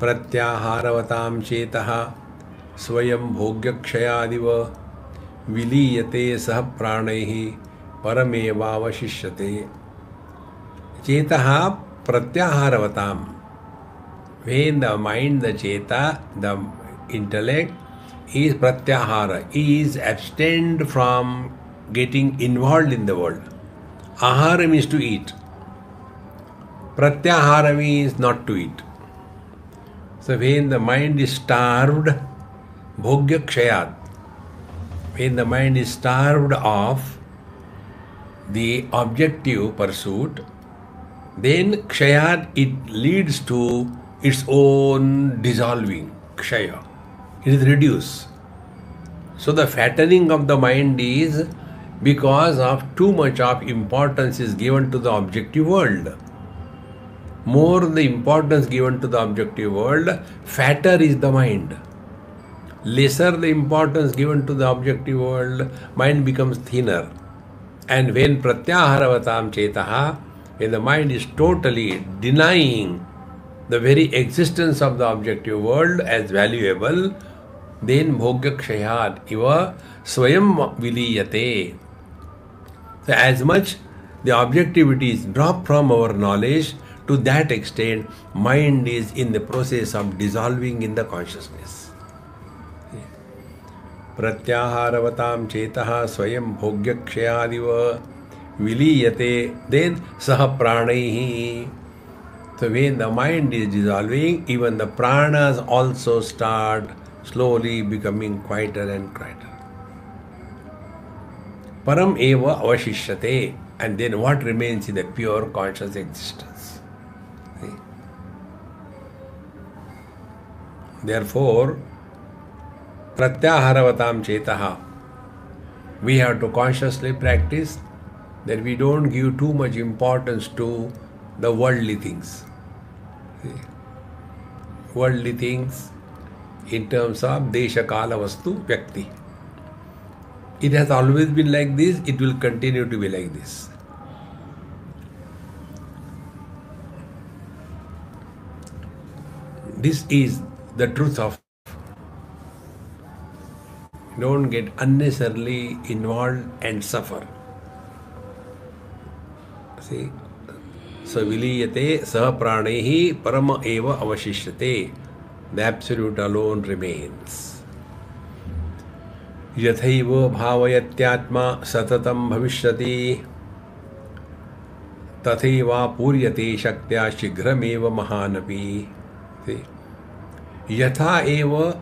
प्रत्याहारवतां चेतः स्वयं भोग्यक्षयादिव विलीयते सह प्राणैः परमेवावशिष्यते। चेतः प्रत्याहारवतां, when the mind, the cheta, the intellect is pratyahara, is abstained from getting involved in the world. Ahara means to eat. Pratyahara means not to eat. So when the mind is starved, bhogya kshayat, when the mind is starved of the objective pursuit, then kshayat, it leads to its own dissolving, kshaya. It is reduced. So the fattening of the mind is because of too much of importance is given to the objective world. More the importance given to the objective world, fatter is the mind. Lesser the importance given to the objective world, mind becomes thinner. And when pratyahāravatam chetaha, when the mind is totally denying the very existence of the objective world as valuable, then bhogya kshayat iva swayam viliyate. So as much the objectivity is dropped from our knowledge, to that extent mind is in the process of dissolving in the consciousness. Pratyahāravatam chetaha swayam bhogya kshayadiva viliyate, then saha pranaihi. So when the mind is dissolving, even the pranas also start slowly becoming quieter and quieter. Param eva avashishyate, and then what remains is the pure conscious existence. See? Therefore, pratyahāravatam chetaha, we have to consciously practice that we don't give too much importance to the worldly things. See? Worldly things in terms of desha kala vastu vyakti. It has always been like this, it will continue to be like this. This is the truth of. Don't get unnecessarily involved and suffer. See? So viliyate saha pranehi parama eva avashishyate. The absolute alone remains. Yathaiva bhavayatyatma satatam bhavishyati tathaiva puryate shaktya shigrameva mahanapi. See? Yatha eva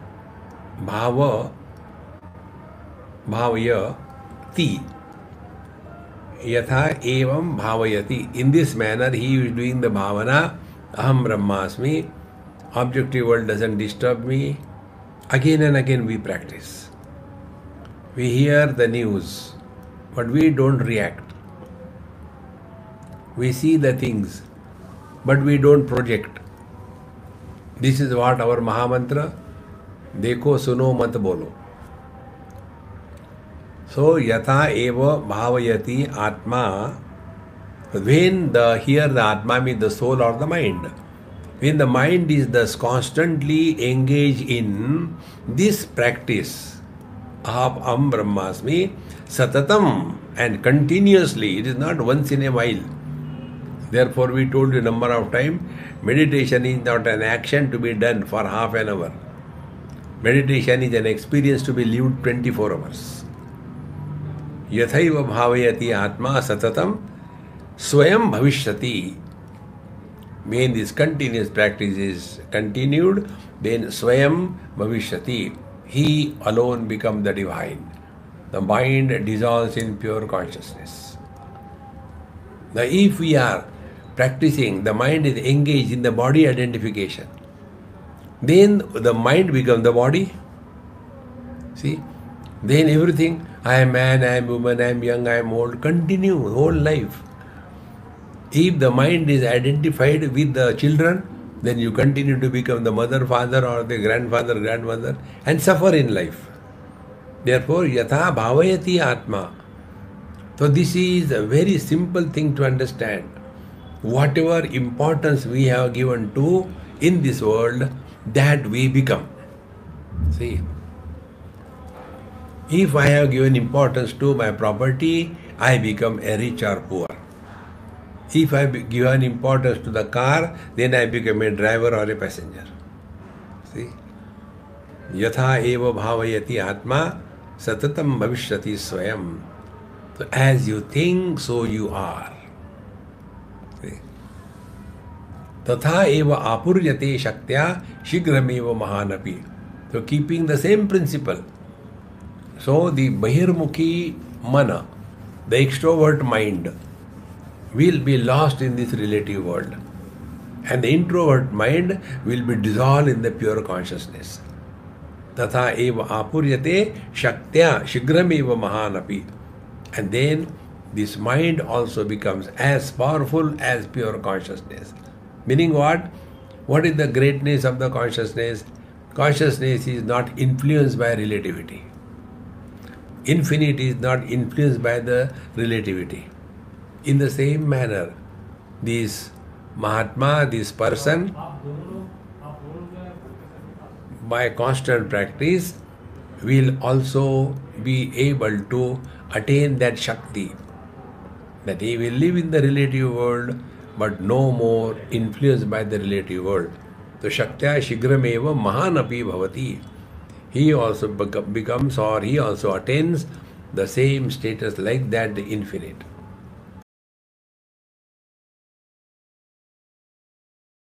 bhavayati. Yatha evam bhavayati. In this manner he is doing the bhavana, aham brahmasmi, objective world doesn't disturb me. Again and again we practice. We hear the news, but we don't react. We see the things, but we don't project. This is what our Mahamantra, Dekho suno mat bolo. So, yatha eva bhavayati atma, when here the atma means the soul or the mind. When the mind is thus constantly engaged in this practice of Aham Brahmasmi, satatam, and continuously, it is not once in a while. Therefore, we told you a number of times, meditation is not an action to be done for half an hour. Meditation is an experience to be lived 24 hours. Yathaiva bhavayati atma satatam swayam bhavishyati. When this continuous practice is continued, then swayam bhavishyati. He alone becomes the divine. The mind dissolves in pure consciousness. Now, if we are practicing, the mind is engaged in the body identification, then the mind becomes the body. See? Then everything, I am man, I am woman, I am young, I am old, continue whole life. If the mind is identified with the children, then you continue to become the mother, father, or the grandfather, grandmother, and suffer in life. Therefore, yatha bhavayati atma. So this is a very simple thing to understand. Whatever importance we have given to in this world, that we become. See, if I have given importance to my property, I become a rich or poor. If I have given importance to the car, then I become a driver or a passenger. See? Yatha eva bhavayati atma satatam bhavishyati swayam. So as you think, so you are. See? Tatha eva apuryate shaktya shigrameva mahanapi. So keeping the same principle. So the bahirmukhi mana, the extrovert mind, will be lost in this relative world. And the introvert mind will be dissolved in the pure consciousness. Tatha eva apuryate shaktya shigrameva mahanapi. And then this mind also becomes as powerful as pure consciousness. Meaning what? What is the greatness of the consciousness? Consciousness is not influenced by relativity. Infinity is not influenced by the relativity. In the same manner, this Mahatma, this person, by constant practice, will also be able to attain that Shakti. That he will live in the relative world, but no more influenced by the relative world. So Shaktya Shigrameva Mahanapi Bhavati. He also becomes, or he also attains the same status like that, the infinite.